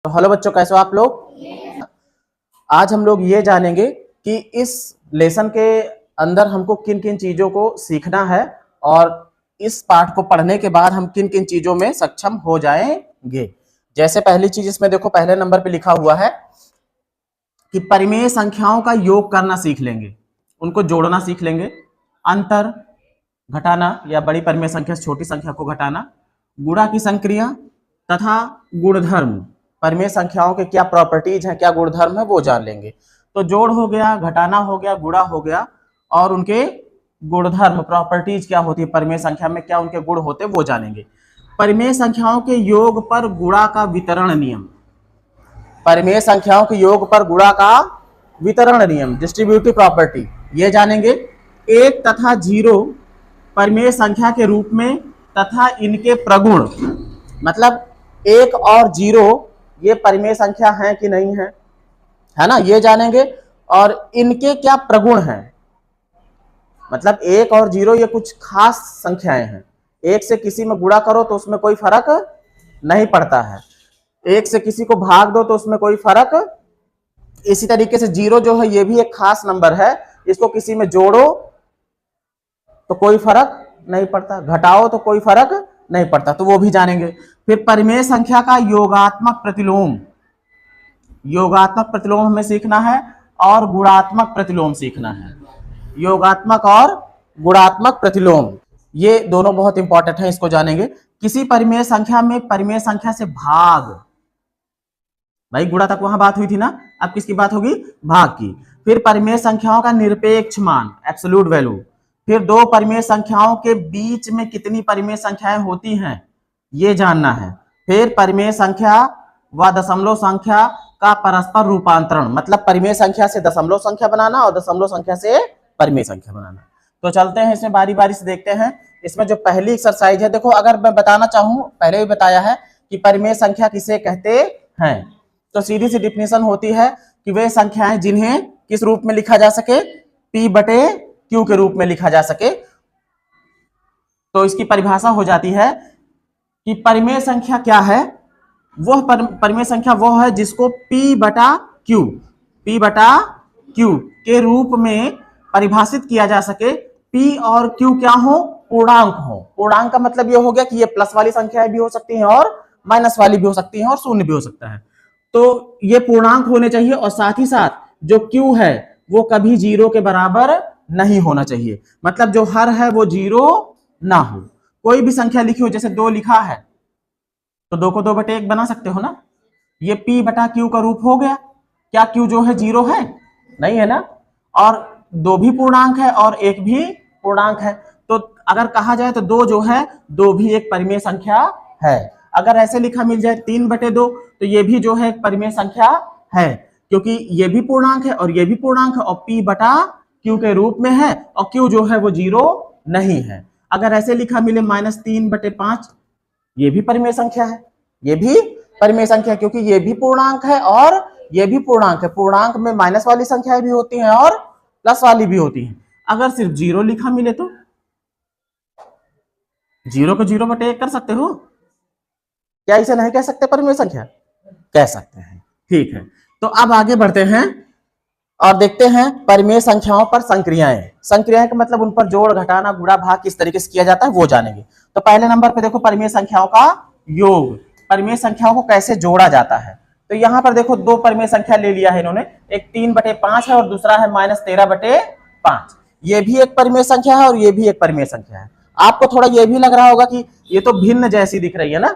तो हेलो बच्चों, कैसे हो आप लोग। आज हम लोग ये जानेंगे कि इस लेसन के अंदर हमको किन किन चीजों को सीखना है और इस पाठ को पढ़ने के बाद हम किन किन चीजों में सक्षम हो जाएंगे। जैसे पहली चीज इसमें देखो, पहले नंबर पे लिखा हुआ है कि परिमेय संख्याओं का योग करना सीख लेंगे, उनको जोड़ना सीख लेंगे, अंतर घटाना या बड़ी परिमेय संख्या से छोटी संख्या को घटाना, गुणा की संक्रिया तथा गुणधर्म, परिमेय संख्याओं के क्या प्रॉपर्टीज हैं, क्या गुणधर्म है वो जान लेंगे। तो जोड़ हो गया, घटाना हो गया, गुणा हो गया और उनके गुणधर्म प्रॉपर्टीज क्या होती है, परिमेय संख्या में क्या उनके गुण होते हैं वो जानेंगे। परिमेय संख्याओं के योग पर गुणा का वितरण नियम, परिमेय संख्याओं के योग पर गुणा का वितरण नियम, डिस्ट्रीब्यूटिव प्रॉपर्टी, ये जानेंगे। एक तथा जीरो परिमेय संख्या के रूप में तथा इनके प्रगुण, मतलब एक और जीरो ये परिमेय संख्या है कि नहीं है, है ना, ये जानेंगे। और इनके क्या प्रगुण हैं, मतलब एक और जीरो ये कुछ खास संख्याएं हैं, एक से किसी में गुणा करो तो उसमें कोई फर्क नहीं पड़ता है, एक से किसी को भाग दो तो उसमें कोई फर्क। इसी तरीके से जीरो जो है ये भी एक खास नंबर है, इसको किसी में जोड़ो तो कोई फर्क नहीं पड़ता, घटाओ तो कोई फर्क नहीं पड़ता, तो वो भी जानेंगे। फिर परिमेय संख्या का योगात्मक प्रतिलोम, योगात्मक प्रतिलोम हमें सीखना है और गुणात्मक प्रतिलोम सीखना है। योगात्मक और गुणात्मक प्रतिलोम ये दोनों बहुत इंपॉर्टेंट है, इसको जानेंगे। किसी परिमेय संख्या में परिमेय संख्या से भाग, भाई गुणा तक वहां बात हुई थी ना, अब किसकी बात होगी, भाग की। फिर परिमेय संख्याओं का निरपेक्ष मान, एब्सोल्यूट वैल्यू। फिर दो परिमेय संख्याओं के बीच में कितनी परिमेय संख्याएं होती हैं ये जानना है। फिर परिमेय संख्या व दशमलव संख्या का परस्पर रूपांतरण, मतलब परिमेय संख्या से दशमलव संख्या बनाना और दशमलव संख्या से परिमेय संख्या बनाना। तो चलते हैं इसमें बारी बारी से देखते हैं। इसमें जो पहली एक्सरसाइज है, देखो अगर मैं बताना चाहूं, पहले भी बताया है कि परिमेय संख्या किसे कहते हैं, तो सीधी सी डिफिनेशन होती है कि वे संख्याएं जिन्हें किस रूप में लिखा जा सके, P बटे Q के रूप में लिखा जा सके। तो इसकी परिभाषा हो जाती है कि परिमेय संख्या क्या है, वह परिमेय संख्या वो है जिसको P बटा Q के रूप में परिभाषित किया जा सके। P और Q क्या हो, पूर्णांक हो। पूर्णांक का मतलब ये हो गया कि ये प्लस वाली संख्याएं भी हो सकती हैं और माइनस वाली भी हो सकती हैं और शून्य भी हो सकता है। तो ये पूर्णांक होने चाहिए और साथ ही साथ जो Q है वो कभी जीरो के बराबर नहीं होना चाहिए, मतलब जो हर है वो जीरो ना हो। कोई भी संख्या लिखी हो, जैसे 2 लिखा है तो 2 को 2 बटे 1 बना सकते हो ना, ये P बटा Q का रूप हो गया। क्या Q जो है जीरो है, नहीं है ना, और 2 भी पूर्णांक है और 1 भी पूर्णांक है। तो अगर कहा जाए तो 2 जो है 2 भी एक परिमेय संख्या है। अगर ऐसे लिखा मिल जाए 3 बटे 2 तो ये भी जो है एक परिमेय संख्या है, क्योंकि ये भी पूर्णांक है और ये भी पूर्णांक है और P बटा Q के रूप में है और Q जो है वो जीरो नहीं है। अगर ऐसे लिखा मिले -3 बटे 5, ये भी परिमेय संख्या है, ये भी परिमेय संख्या, क्योंकि ये भी पूर्णांक है और ये भी पूर्णांक है। पूर्णांक में माइनस वाली संख्याएं भी होती हैं और प्लस वाली भी होती हैं। अगर सिर्फ जीरो लिखा मिले तो जीरो को 0 बटे 1 कर सकते हो, क्या इसे नहीं कह सकते परिमेय संख्या, कह सकते हैं। ठीक है, तो अब आगे बढ़ते हैं और देखते हैं परिमेय संख्याओं पर संक्रियाएं। संक्रियाएं का मतलब उन पर जोड़, घटाना, गुणा, भाग किस तरीके से किया जाता है वो जानेंगे। तो पहले नंबर पे देखो परिमेय संख्याओं का योग, परिमेय संख्याओं को कैसे जोड़ा जाता है। तो यहां पर देखो 2 परिमेय संख्या ले लिया है इन्होंने, एक 3 बटे 5 है और दूसरा है -13 बटे 5। ये भी एक परिमेय संख्या है और ये भी एक परिमेय संख्या है। आपको थोड़ा ये भी लग रहा होगा कि ये तो भिन्न जैसी दिख रही है ना,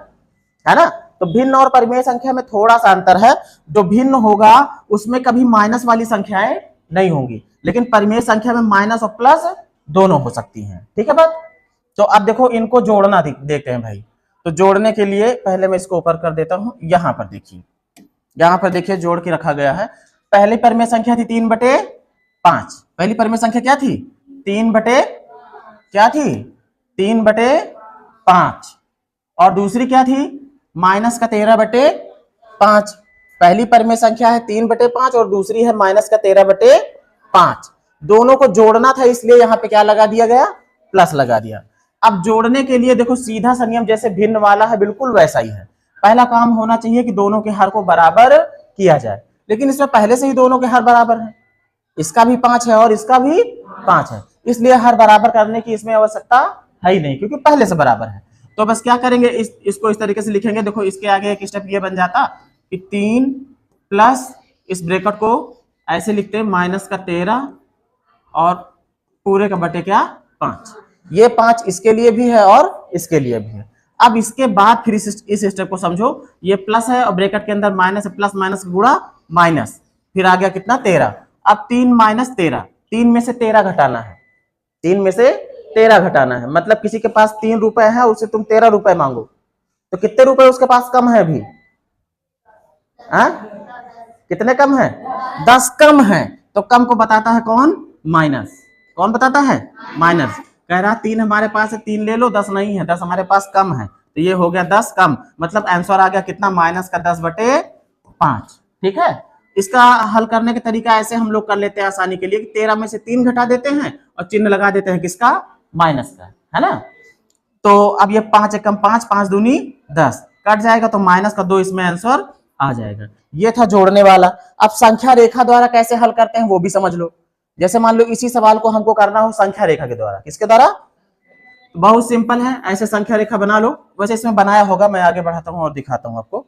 है ना, तो भिन्न और परिमेय संख्या में थोड़ा सा अंतर है। जो भिन्न होगा उसमें कभी माइनस वाली संख्याएं नहीं होंगी, लेकिन परिमेय संख्या में माइनस और प्लस दोनों हो सकती हैं। ठीक है बात। तो अब देखो इनको जोड़ना देखते हैं भाई। तो जोड़ने के लिए पहले मैं इसको ऊपर कर देता हूं, यहां पर देखिए, यहां पर देखिए जोड़ के रखा गया है। पहली परिमेय संख्या थी 3 बटे 5, पहली परिमेय संख्या क्या थी, 3 बटे क्या थी, 3 बटे 5, और दूसरी क्या थी, -13 बटे 5। पहली परिमेय संख्या है 3 बटे 5 और दूसरी है -13 बटे 5। दोनों को जोड़ना था इसलिए यहां पे क्या लगा दिया गया, प्लस लगा दिया। अब जोड़ने के लिए देखो सीधा सा नियम जैसे भिन्न वाला है बिल्कुल वैसा ही है। पहला काम होना चाहिए कि दोनों के हर को बराबर किया जाए, लेकिन इसमें पहले से ही दोनों के हर बराबर है, इसका भी 5 है और इसका भी 5 है, इसलिए हर बराबर करने की इसमें आवश्यकता है ही नहीं, क्योंकि पहले से बराबर है। तो बस क्या करेंगे, इसको इस तरीके से लिखेंगे। देखो इसके आगे एक स्टेप ये बन जाता कि 3 प्लस इस ब्रैकेट को ऐसे लिखते हैं -13 और पूरे का बटे क्या 5, ये 5 इसके लिए भी है और इसके लिए भी है। अब इसके बाद फिर इस स्टेप को समझो, ये प्लस है और ब्रैकेट के अंदर माइनस है, प्लस माइनस गुणा माइनस, फिर आ गया कितना 13। अब 3 - 13, 3 में से 13 घटाना है, 3 में से 13 घटाना है, मतलब किसी के पास 3 रुपए है, उससे तुम 13 रुपए मांगो, तो कितने रुपए उसके पास कम है अभी? कितने कम है? 10 कम है। तो कम को बताता है कौन? माइनस। कौन बताता है? माइनस। कह रहा 3 हमारे पास है, 3 ले लो, 10 नहीं है, 10 हमारे पास कम है, तो ये हो गया 10 कम, मतलब आंसर आ गया कितना? -10/5। ठीक है, इसका हल करने का तरीका ऐसे हम लोग कर लेते हैं आसानी के लिए, 13 में से 3 घटा देते हैं और चिन्ह लगा देते हैं किसका? माइनस का, है ना। तो अब ये 5 एकम 5, 5 दूनी 10, कट जाएगा तो माइनस का 2 इसमें आंसर आ जाएगा। ये था जोड़ने वाला। अब संख्या रेखा द्वारा कैसे हल करते हैं वो भी समझ लो। जैसे मान लो इसी सवाल को हमको करना हो संख्या रेखा के द्वारा, किसके द्वारा? बहुत सिंपल है, ऐसे संख्या रेखा बना लो। वैसे इसमें बनाया होगा, मैं आगे बढ़ाता हूं और दिखाता हूं आपको।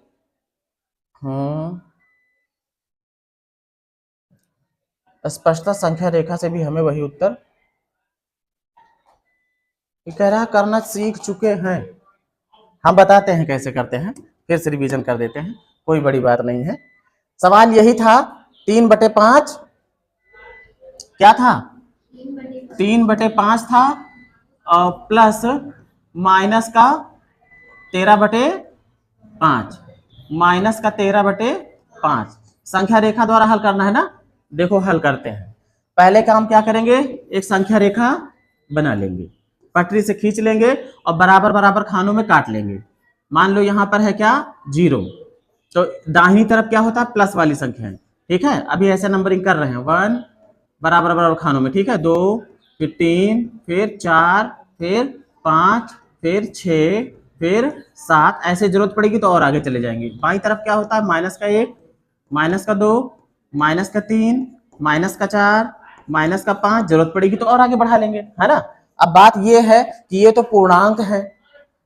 स्पष्टता संख्या रेखा से भी हमें वही उत्तर कह रहा करना सीख चुके हैं। हम बताते हैं कैसे करते हैं, फिर से रिवीजन कर देते हैं, कोई बड़ी बात नहीं है। सवाल यही था, 3/5 क्या था? 3/5 था, और प्लस माइनस का 13/5, माइनस का 13/5 संख्या रेखा द्वारा हल करना है ना। देखो हल करते हैं। पहले काम क्या करेंगे, एक संख्या रेखा बना लेंगे, पटरी से खींच लेंगे और बराबर बराबर खानों में काट लेंगे। मान लो यहाँ पर है क्या? 0, तो दाहिनी तरफ क्या होता है? प्लस वाली संख्या है। ठीक है, अभी ऐसे नंबरिंग कर रहे हैं, 1 बराबर बराबर खानों में, ठीक है, 2, फिर 3, फिर 4, फिर 5, फिर 6, फिर 7, ऐसे जरूरत पड़ेगी तो और आगे चले जाएंगे। बाई तरफ क्या होता है? -1, -2, -3, -4, -5, जरूरत पड़ेगी तो और आगे बढ़ा लेंगे, है ना। अब बात ये है कि ये तो पूर्णांक है,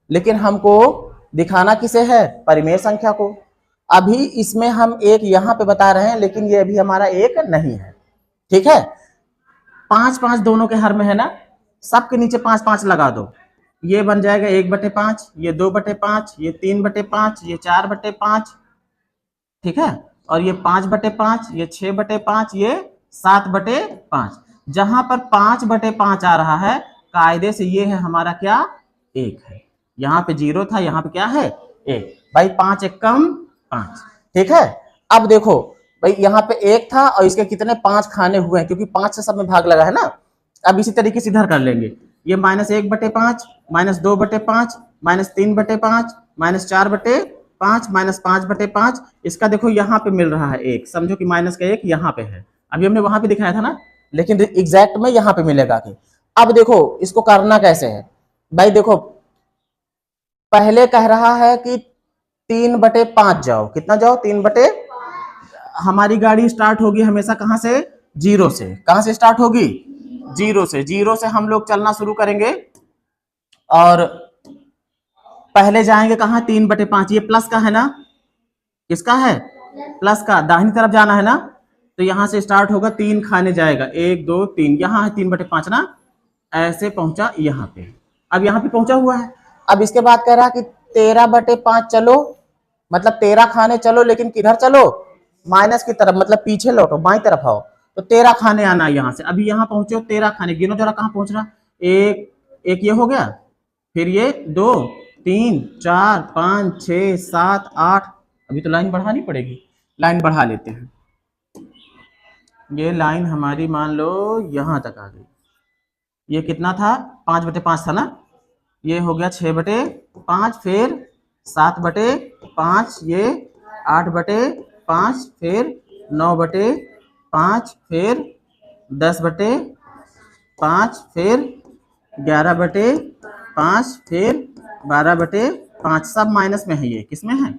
लेकिन हमको दिखाना किसे है? परिमेय संख्या को। अभी इसमें हम एक यहाँ पे बता रहे हैं, लेकिन ये अभी हमारा एक नहीं है। ठीक है, 5 5 दोनों के हर में है ना, सबके नीचे 5 5 लगा दो, ये बन जाएगा 1/5, ये 2/5, ये 3/5, ये 4/5, ठीक है, और ये 5/5, ये 6/5, ये 7/5। जहां पर 5/5 आ रहा है, कायदे से ये है हमारा क्या? 1 है। यहाँ पे 0 था, यहाँ पे क्या है? 1। भाई 5 एकम 5। ठीक है, अब देखो भाई यहाँ पे 1 था और इसके कितने 5 खाने हुए हैं, क्योंकि 5 से सब में भाग लगा है ना। अब इसी तरीके से इधर कर लेंगे, ये -1/5, -2/5, -3/5, -4/5, -5/5। इसका देखो यहाँ पे मिल रहा है 1, समझो कि माइनस का 1 यहाँ पे है। अभी हमने वहां पे दिखाया था ना, लेकिन एग्जैक्ट में यहाँ पे मिलेगा कि। अब देखो इसको करना कैसे है भाई, देखो पहले कह रहा है कि 3/5 जाओ, कितना जाओ? 3/। हमारी गाड़ी स्टार्ट होगी हमेशा कहां से? 0 से। कहां से स्टार्ट होगी? 0 से। 0 से हम लोग चलना शुरू करेंगे और पहले जाएंगे कहां? 3/5। ये प्लस का है ना, किसका है? प्लस का। दाहिनी तरफ जाना है ना, तो यहां से स्टार्ट होगा, 3 खाने जाएगा, 1 2 3, यहां है 3/5 ना, ऐसे पहुंचा यहाँ पे। अब यहाँ पे पहुंचा हुआ है। अब इसके बाद कह रहा है कि 13/5 चलो, मतलब 13 खाने चलो, लेकिन किधर चलो? माइनस की तरफ, मतलब पीछे लौटो, बाई तरफ आओ, तो 13 खाने आना है यहाँ से। अभी यहाँ पहुंचे हो 13 खाने, गिनो जरा कहाँ पहुंच रहा? 1 ये हो गया, फिर ये 2 3 4 5 6 7 8। अभी तो लाइन बढ़ानी पड़ेगी, लाइन बढ़ा लेते हैं। ये लाइन हमारी मान लो यहां तक आ गई। ये कितना था? 5/5 था ना, ये हो गया 6/5, फिर 7/5, ये 8/5, फिर 9/5, फिर 10/5, फिर 11/5, फिर 12/5, 5 सब माइनस में है, ये किस में है,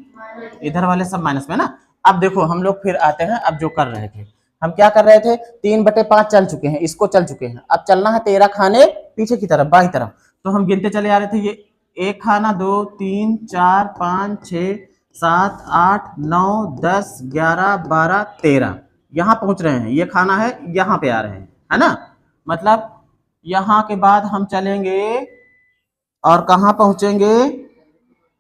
इधर वाले सब माइनस में ना। अब देखो हम लोग फिर आते हैं, अब जो कर रहे थे हम क्या कर रहे थे, 3/5 चल चुके हैं, इसको चल चुके हैं, अब चलना है 13 खाने पीछे की तरफ, बाई तरफ। तो हम गिनते चले आ रहे थे, ये 1 खाना 2 3 4 5 6 7 8 9 10 11 12 13, यहाँ पहुंच रहे हैं, ये खाना है, यहाँ पे आ रहे हैं, है ना। मतलब यहाँ के बाद हम चलेंगे और कहाँ पहुंचेंगे,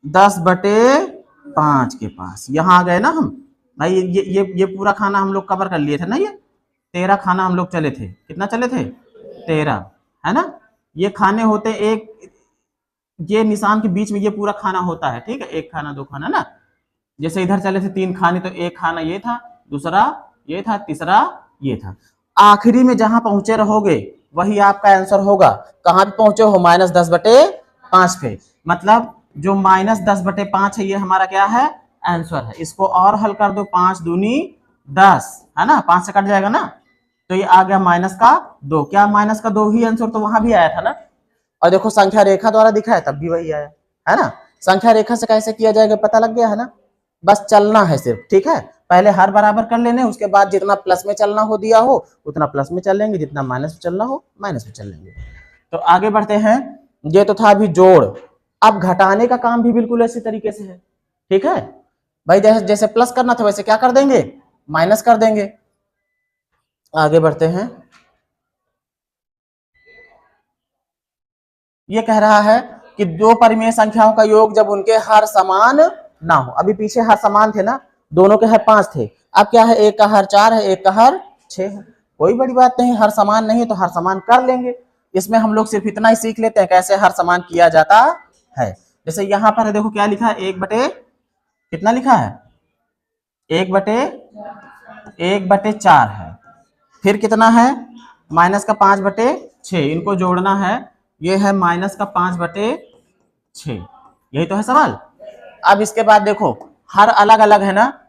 10/5 के पास, यहाँ आ गए ना हम भाई। ये पूरा खाना हम लोग कवर कर लिए थे ना, ये 13 खाना हम लोग चले थे, कितना चले थे, 13, है ना। ये खाने होते एक, ये निशान के बीच में ये पूरा खाना होता है, ठीक है, 1 खाना 2 खाना ना। जैसे इधर चले थे 3 खाने, तो 1 खाना ये था, दूसरा ये था, तीसरा ये था। आखिरी में जहां पहुंचे रहोगे वही आपका आंसर होगा। कहां पे पहुंचे हो, -10/5 पे। मतलब जो -10/5 है, ये हमारा क्या है, आंसर है। इसको और हल कर दो, 5 दूनी 10, है ना, 5 से कट जाएगा ना, तो ये आ गया -2। क्या -2 ही आंसर तो वहां भी आया था ना। और देखो संख्या रेखा द्वारा दिखा है, तब भी वही आया, है ना। संख्या रेखा से कैसे किया जाएगा पता लग गया है ना। बस चलना है सिर्फ, ठीक है। पहले हर बराबर कर लेने, उसके बाद जितना प्लस में चलना हो दिया हो उतना प्लस में चल लेंगे, जितना माइनस में चलना हो माइनस में चल लेंगे। तो आगे बढ़ते हैं। ये तो था अभी जोड़, अब घटाने का काम भी बिल्कुल इसी तरीके से है, ठीक है भाई। जैसे प्लस करना था वैसे क्या कर देंगे, माइनस कर देंगे। आगे बढ़ते हैं। ये कह रहा है कि दो परिमेय संख्याओं का योग जब उनके हर समान ना हो। अभी पीछे हर समान थे ना, दोनों के हर 5 थे, अब क्या है, एक का हर 4 है, एक का हर 6 है। कोई बड़ी बात नहीं, हर समान नहीं तो हर समान कर लेंगे। इसमें हम लोग सिर्फ इतना ही सीख लेते हैं कैसे हर समान किया जाता है। जैसे यहाँ पर देखो क्या लिखा है, 1/, कितना लिखा है, 1/4 है। फिर कितना है, -5/6, इनको जोड़ना है, ये है -5/6, यही तो है सवाल। अब इसके बाद देखो हर अलग अलग है ना,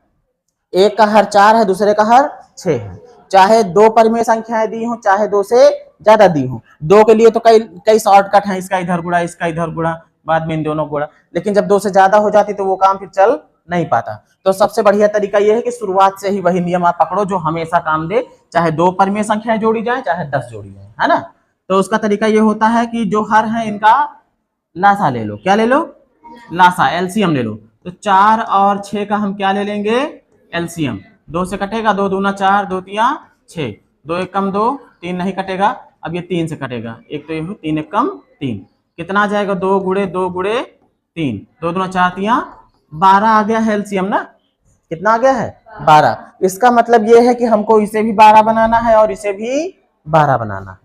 एक का हर 4 है, दूसरे का हर 6 है। चाहे दो परिमेय संख्याएं दी हो, चाहे 2 से ज्यादा दी हो, 2 के लिए तो कई कई शॉर्टकट है, इसका इधर गुणा, इसका इधर गुणा, बाद में इन दोनों गुणा। लेकिन जब 2 से ज्यादा हो जाती तो वो काम फिर चल नहीं पाता। तो सबसे बढ़िया तरीका यह है कि शुरुआत से ही वही नियम आप पकड़ो जो हमेशा काम दे, चाहे 2 परिमेय संख्याएं जोड़ी जाए, चाहे 10 जोड़ी जाए, है ना। तो उसका तरीका यह होता है कि जो हर है इनका लासा ले लो। क्या ले लो, लासा, एलसीएम ले लो। तो 4 और 6 का हम क्या ले लेंगे, एलसीएम। 2 से कटेगा, 2 दूना 4, 2 तिया 6, 2 एक कम 2, 3 नहीं कटेगा। अब ये 3 से कटेगा, एक तो ये 3 एक कम 3, कितना आ जाएगा, 2 गुणे 2 गुणे 3, 2 दूना 4 तिया 12 आ गया है एलसीएम ना। कितना आ गया है, 12। इसका मतलब ये है कि हमको इसे भी 12 बनाना है और इसे भी 12 बनाना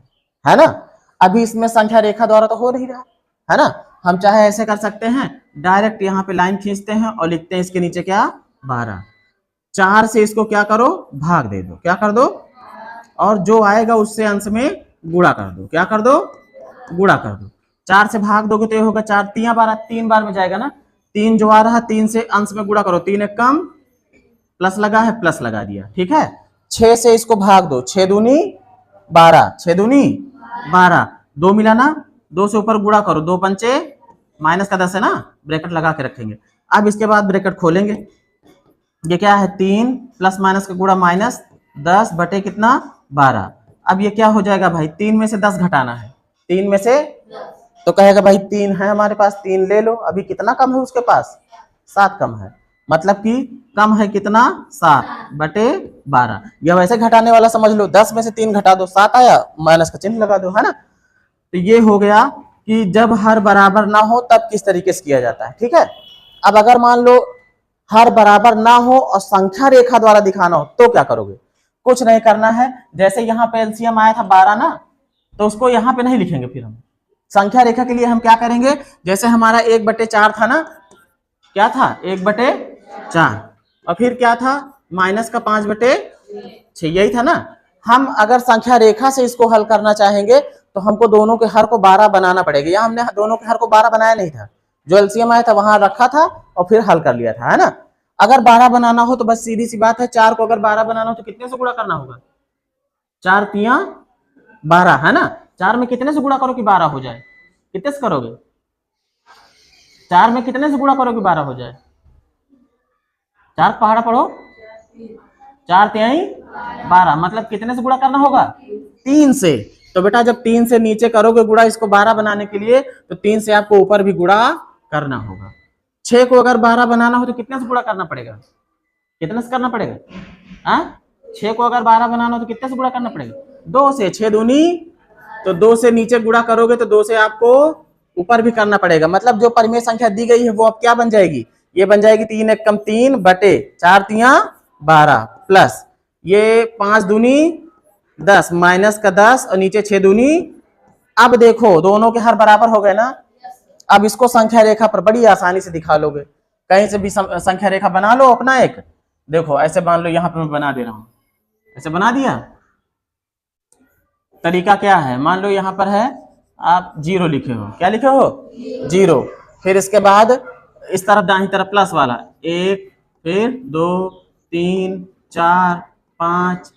है ना। अभी इसमें संख्या रेखा द्वारा तो हो नहीं रहा है ना। हम चाहे ऐसे कर सकते हैं, डायरेक्ट यहाँ पे लाइन खींचते हैं और लिखते हैं इसके नीचे क्या, 12। 4 से इसको क्या करो, भाग दे दो, क्या कर दो, और जो आएगा उससे अंश में गुणा कर दो। क्या कर दो, गुणा कर दो। 4 से भाग दोगे तो ये होगा 4 तिया 12, 3 बार में जाएगा ना। 3 जो आ रहा, 3 से अंश में गुणा करो, 3 एक कम, प्लस लगा है, प्लस लगा दिया, ठीक है। 6 से इसको भाग दो, 6 दूनी 12, 6 दूनी 12, 2 मिला ना, 2 से ऊपर गुणा करो, 2 पंचे माइनस का 10 है ना, ब्रैकेट लगा के रखेंगे। अब इसके बाद ब्रैकेट खोलेंगे, ये क्या है, 3 प्लस माइनस का गुणा -10 बटे कितना, 12। अब ये क्या हो जाएगा भाई, 3 में से 10 घटाना है, 3 में से, तो कहेगा भाई 3 है हमारे पास, 3 ले लो। अभी कितना कम है उसके पास, 7 कम है, मतलब कि कम है कितना, 7/12। या वैसे घटाने वाला समझ लो, 10 में से 3 घटा दो, 7 आया, माइनस का चिन्ह लगा दो, है ना। तो ये हो गया कि जब हर बराबर ना हो तब किस तरीके से किया जाता है, ठीक है। अब अगर मान लो हर बराबर ना हो और संख्या रेखा द्वारा दिखाना हो तो क्या करोगे, कुछ नहीं करना है। जैसे यहाँ पे एलसीएम आया था 12 ना, तो उसको यहाँ पे नहीं लिखेंगे, फिर हम संख्या रेखा के लिए हम क्या करेंगे, जैसे हमारा 1/4 था ना, क्या था 1/4, और फिर क्या था -5/6, यही था ना। हम अगर संख्या रेखा से इसको हल करना चाहेंगे तो हमको दोनों के हर को 12 बनाना पड़ेगा। यहाँ हमने दोनों के हर को 12 बनाया नहीं था, जो एलसीएम आया था वहां रखा था और फिर हल कर लिया था, है ना। अगर 12 बनाना हो तो बस सीधी सी बात है, 4 को अगर 12 बनाना हो तो कितने से गुणा करना होगा, 4 तिया 12, है ना। 4 में कितने से गुणा करो कि 12 हो जाए, कितने से करोगे, 4 में कितने से गुणा करोगे 12 हो जाए? 4 पहाड़ा पढ़ो, 4 तिहाई 12, मतलब कितने से गुणा करना होगा? 3 से। तो बेटा जब 3 से नीचे करोगे गुणा इसको 12 बनाने के लिए, तो 3 से आपको ऊपर भी गुणा करना होगा। 6 को अगर 12 बनाना हो तो कितने से गुणा करना पड़ेगा? कितने से करना पड़ेगा? हाँ, 6 को अगर 12 बनाना हो तो कितने से गुणा करना पड़ेगा? 2 से। 6 दूनी, तो 2 से नीचे गुणा करोगे तो 2 से आपको ऊपर भी करना पड़ेगा। मतलब जो परिमेय संख्या दी गई है वो अब क्या बन जाएगी? ये बन जाएगी 3 एक कम 3 बटे 4 तिया 12 प्लस ये 5 दूनी 10 माइनस का 10 और नीचे 6 दूनी। अब देखो दोनों के हर बराबर हो गए ना। अब इसको संख्या रेखा पर बड़ी आसानी से दिखा लोगे, कहीं से भी संख्या रेखा बना लो अपना एक। देखो ऐसे मान लो, यहाँ पे मैं बना दे रहा हूं, ऐसे बना दिया। तरीका क्या है? मान लो यहाँ पर है, आप 0 लिखे हो, क्या लिखे हो? 0। फिर इसके बाद इस तरफ दाहिनी तरफ प्लस वाला 1, फिर 2 3 4 5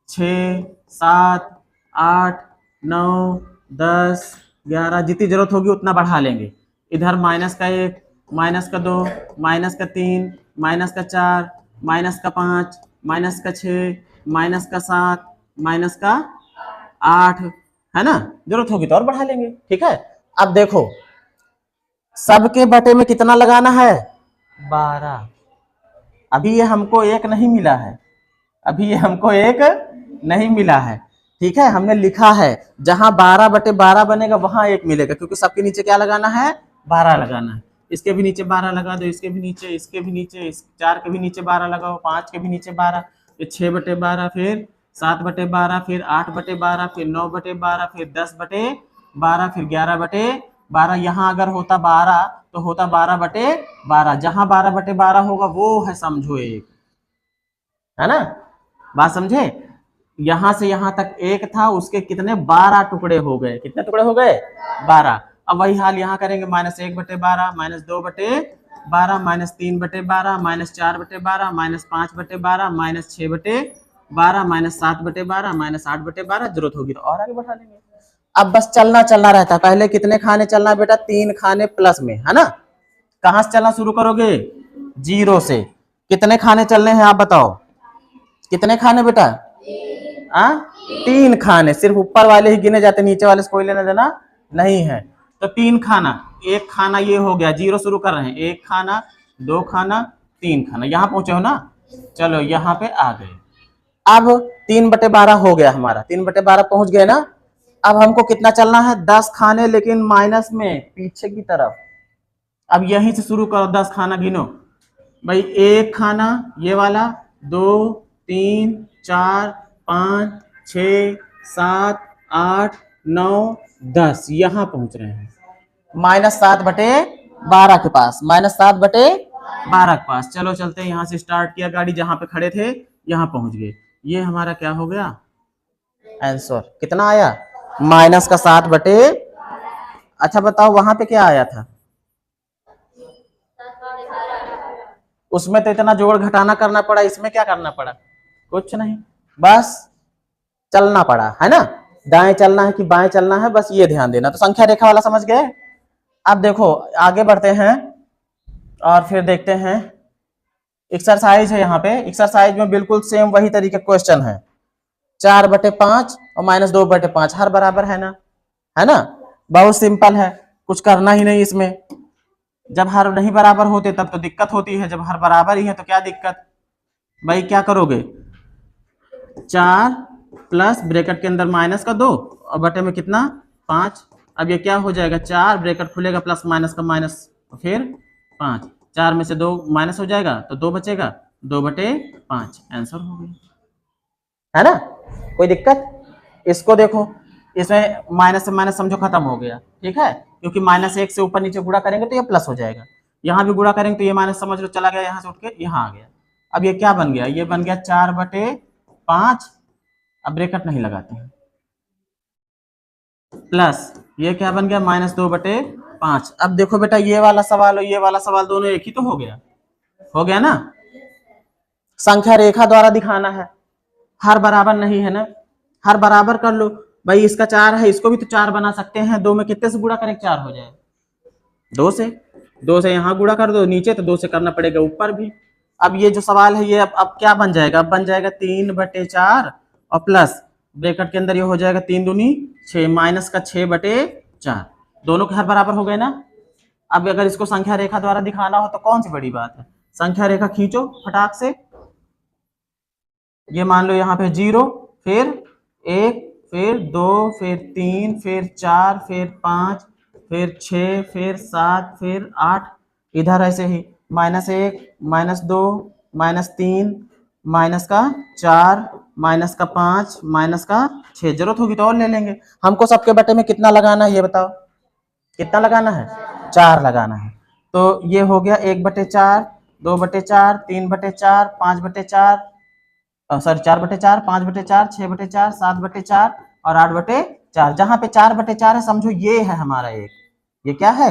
6 7 8 9 10 11, जितनी जरूरत होगी उतना बढ़ा लेंगे। इधर माइनस का 1, माइनस का 2, माइनस का 3, माइनस का 4, माइनस का 5, माइनस का 6, माइनस का 7, माइनस का 8, है ना? जरूरत होगी तो और बढ़ा लेंगे, ठीक है। अब देखो सबके बटे में कितना लगाना है? 12। अभी ये हमको 1 नहीं मिला है, अभी ये हमको 1 नहीं मिला है, ठीक है। हमने लिखा है जहां 12 बटे 12 बनेगा वहां 1 मिलेगा, क्योंकि सबके नीचे क्या लगाना है? 12 लगाना है। इसके भी नीचे 12 लगा दो, इसके भी नीचे, इसके भी नीचे, इस 4 के भी नीचे 12 लगाओ, 5 के भी नीचे 12, फिर 6 बटे 12, फिर 7 बटे 12, फिर 8 बटे 12, फिर 9 बटे 12, फिर 10 बटे 12, फिर 11 बटे 12। यहाँ अगर होता 12 तो होता 12 बटे 12। जहां 12 बटे 12 होगा वो है समझो 1, है ना? बात समझे? यहां से यहां तक 1 था, उसके कितने 12 टुकड़े हो गए। कितने टुकड़े हो गए? 12। अब वही हाल यहाँ करेंगे, -1 बटे 12, -2 बटे 12, -3 बटे 12, -4 बटे 12, -5 बटे 12, -6 बटे 12, -7 बटे 12, -8 बटे 12। जरूरत होगी तो और आगे बढ़ा लेंगे। अब बस चलना चलना रहता है। पहले कितने खाने चलना बेटा? 3 खाने प्लस में, है ना? कहां से चलना शुरू करोगे? 0 से। कितने खाने चलने हैं आप बताओ? कितने खाने बेटा? 3 खाने। सिर्फ ऊपर वाले ही गिने जाते, नीचे वाले से कोई लेना देना नहीं है। तो 3 खाना, 1 खाना ये हो गया, 0 शुरू कर रहे हैं। 1 खाना, 2 खाना, 3 खाना। यहां पहुंचे हो ना? चलो यहाँ पे आ गए। अब 3 बटे 12 हो गया हमारा, 3 बटे 12 पहुंच गए ना। अब हमको कितना चलना है? 10 खाने, लेकिन माइनस में, पीछे की तरफ। अब यहीं से शुरू करो, 10 खाना गिनो भाई। 1 खाना ये वाला, 2 3 4 5 6 7 8 9 10, यहां पहुंच रहे हैं -7 बटे 12 के पास, -7 बटे 12 के पास। चलो चलते हैं, यहां से स्टार्ट किया गाड़ी, जहां पे खड़े थे यहां पहुंच गए। ये हमारा क्या हो गया? आंसर कितना आया? -7 बटे। अच्छा बताओ वहां पे क्या आया था? उसमें तो इतना जोड़ घटाना करना पड़ा, इसमें क्या करना पड़ा? कुछ नहीं, बस चलना पड़ा, है ना? दाएं चलना है कि बाएं चलना है, बस ये ध्यान देना। तो संख्या रेखा वाला समझ गए? अब देखो आगे बढ़ते हैं और फिर देखते हैं एक्सरसाइज है। यहाँ पे एक्सरसाइज में बिल्कुल सेम वही तरीके क्वेश्चन है। 4 बटे 5 और -2 बटे 5 हर बराबर है ना? है ना? बहुत सिंपल है, कुछ करना ही नहीं इसमें। जब हर नहीं बराबर होते तब तो दिक्कत होती है, जब हर बराबर ही है तो क्या दिक्कत? भाई क्या करोगे? 4 प्लस ब्रैकेट के अंदर -2 और बटे में कितना? 5। अब ये क्या हो जाएगा? 4 ब्रैकेट खुलेगा, प्लस माइनस का माइनस, फिर 5। 4 में से 2 माइनस हो जाएगा तो 2 बचेगा, 2 बटे 5 आंसर हो गया, है ना? कोई दिक्कत? इसको देखो, इसमें माइनस से माइनस समझो खत्म हो गया, ठीक है, क्योंकि -1 से ऊपर नीचे गुणा करेंगे तो ये प्लस हो जाएगा। यहाँ भी गुणा करेंगे तो ये माइनस समझ लो चला गया, यहाँ से उठ के यहाँ आ गया। अब ये क्या बन गया? ये बन गया 4 बटे 5, अब ब्रैकेट नहीं लगाते हैं, प्लस ये क्या बन गया? -2 बटे 5। अब देखो बेटा ये वाला सवाल और ये वाला सवाल दोनों एक ही तो हो गया ना? संख्या रेखा द्वारा दिखाना है, हर बराबर नहीं है ना, हर बराबर कर लो भाई। इसका 4 है, इसको भी तो 4 बना सकते हैं। 2 में कितने से गुणा करें 4 हो जाए? 2 से। 2 से यहाँ गुणा कर दो नीचे, तो 2 से करना पड़ेगा ऊपर भी। अब ये जो सवाल है ये अब क्या बन जाएगा, अब बन जाएगा 3/4 और प्लस ब्रैकेट के अंदर ये हो जाएगा 3 दूनी 6 माइनस का 6/4, दोनों के हर बराबर हो गए ना। अब अगर इसको संख्या रेखा द्वारा दिखाना हो तो कौन सी बड़ी बात है, संख्या रेखा खींचो फटाक से। ये मान लो यहाँ पे 0, फिर 1, फिर 2, फिर 3, फिर 4, फिर 5, फिर 6, फिर 7, फिर 8, इधर ऐसे ही -1, -2, -3, माइनस का 4, माइनस का 5, माइनस का 6। जरूरत होगी तो और ले लेंगे। हमको सबके बटे में कितना लगाना है ये बताओ, कितना लगाना है, 4 लगाना है। तो ये हो गया 1/4, 2/4, 3/4, 5/4, सॉरी 4/4, 5/4, 6/4, 7/4 और 8/4। जहां पे 4/4 है समझो ये है हमारा एक, ये क्या है,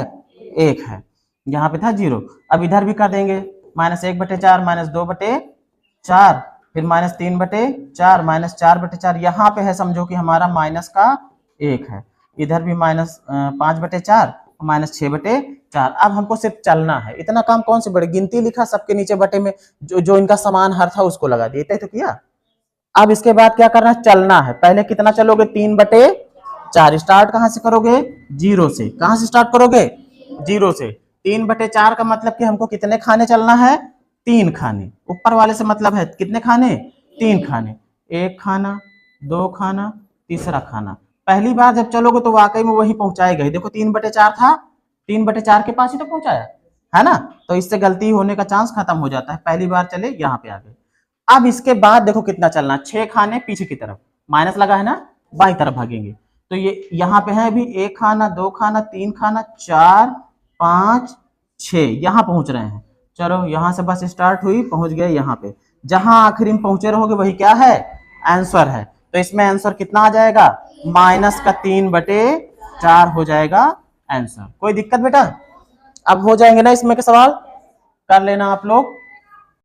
1 है, यहाँ पे था 0। अब इधर भी कर देंगे -1/4, -2/4, फिर -3/4, -4/4, यहाँ पे है समझो कि हमारा माइनस का 1 है, इधर भी -5/4, -6/4। अब हमको सिर्फ चलना है, इतना काम कौन सी बड़ी गिनती लिखा, सबके नीचे बटे में जो इनका समान हर था उसको लगा दिए, तो किया। अब इसके बाद क्या करना है, चलना है। पहले कितना चलोगे, 3/4। स्टार्ट कहां से करोगे, 0 से। कहां से स्टार्ट करोगे, 0 से। 3/4 का मतलब कि हमको कितने खाने चलना है, 3 खाने। ऊपर वाले से मतलब है कितने खाने, 3 खाने। 1 खाना, 2 खाना, तीसरा खाना। पहली बार जब चलोगे तो वाकई में वही पहुंचाएगा ही। देखो 3/4 था, 3/4 के पास ही तो पहुंचाया है ना, तो इससे गलती होने का चांस खत्म हो जाता है। पहली बार चले यहाँ पे आ गए। अब इसके बाद देखो कितना चलना, 6 खाने पीछे की तरफ, माइनस लगा है ना, बाई तरफ भागेंगे। तो ये यहाँ पे है अभी 1 खाना, 2 खाना, 3 खाना, 4, 5, 6, यहाँ पहुंच रहे हैं। चलो यहाँ से बस स्टार्ट हुई, पहुंच गए यहाँ पे। जहां आखिरी में पहुंचे रहोगे वही क्या है, आंसर है। तो इसमें आंसर कितना आ जाएगा, -3/4 हो जाएगा आंसर। कोई दिक्कत बेटा, अब हो जाएंगे ना इसमें के सवाल, कर लेना आप लोग।